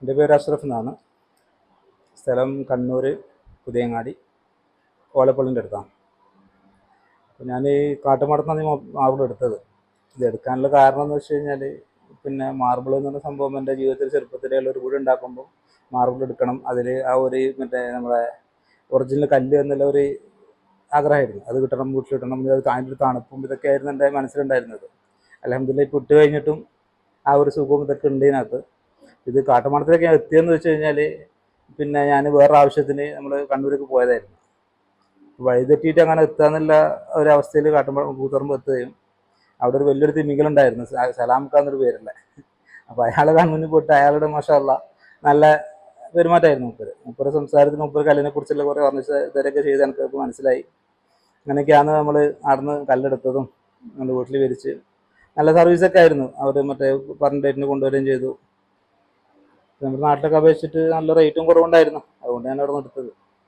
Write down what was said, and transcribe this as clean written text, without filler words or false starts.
എൻ്റെ പേര് അഷ്റഫ് എന്നാണ്. സ്ഥലം കണ്ണൂർ പുതിയങ്ങാടി ഓലപ്പള്ളിൻ്റെ അടുത്താണ്. അപ്പോൾ ഞാൻ ഈ കാട്ടുമടത്താണ് ഈ മാർബിൾ എടുത്തത്. ഇത് എടുക്കാനുള്ള കാരണം എന്ന് വെച്ച് കഴിഞ്ഞാൽ പിന്നെ മാർബിൾ എന്ന് പറഞ്ഞ സംഭവം എൻ്റെ ജീവിതത്തിൽ ചെറുപ്പത്തിലേ ഒരു വീട് ഉണ്ടാക്കുമ്പോൾ മാർബിൾ എടുക്കണം, അതിൽ ആ ഒരു മറ്റേ നമ്മളെ ഒറിജിനൽ കല്ല് എന്നുള്ള ഒരു ആഗ്രഹമായിരുന്നു. അത് കിട്ടണം, വീട്ടിൽ കിട്ടണം, അതിൻ്റെ ഒരു തണുപ്പും ഇതൊക്കെയായിരുന്നു എൻ്റെ മനസ്സിലുണ്ടായിരുന്നത്. അൽഹംദുലില്ലാഹ് ഇപ്പോൾ ഇട്ട് കഴിഞ്ഞിട്ടും ആ ഒരു സുഖവും ഇതൊക്കെ ഉണ്ട് ഇതിനകത്ത്. ഇത് കാട്ടുമണത്തിലേക്ക് ഞാൻ എത്തിയെന്ന് വെച്ച് കഴിഞ്ഞാൽ പിന്നെ ഞാൻ വേറെ ആവശ്യത്തിന് നമ്മൾ കണ്ണൂർക്ക് പോയതായിരുന്നു. വഴി തെറ്റിയിട്ട് അങ്ങനെ എത്തുകയെന്നുള്ള ഒരവസ്ഥയിൽ കൂത്തുപറമ്പ് എത്തുകയും അവിടെ ഒരു വലിയൊരു തിമിംഗലുണ്ടായിരുന്നു, സലാംക്കാന്നൊരു പേരുള്ള. അപ്പോൾ അയാളെ കൺമുന്നിൽ പോയിട്ട് അയാളുടെ മാഷാ അല്ലാഹ് നല്ല പെരുമാറ്റമായിരുന്നു മൂപ്പര് സംസാരത്തിന്. മൂപ്പര് കല്ലിനെ കുറിച്ചുള്ള കുറേ ഇതൊക്കെ ചെയ്ത് എനിക്ക് മനസ്സിലായി. അങ്ങനെയൊക്കെയാണ് നമ്മൾ നടന്ന് കല്ലെടുത്തതും നമ്മൾ വീട്ടിൽ വിരിച്ച് നല്ല സർവീസൊക്കെ ആയിരുന്നു. അവർ മറ്റേ പറഞ്ഞ ഡേറ്റിന് കൊണ്ടുവരികയും ചെയ്തു. നമ്മുടെ നാട്ടിലൊക്കെ അപേക്ഷിച്ചിട്ട് നല്ല റേറ്റും കുറവുണ്ടായിരുന്നു. അതുകൊണ്ട് ഞാൻ അവിടെ നിന്ന് എടുത്തത്.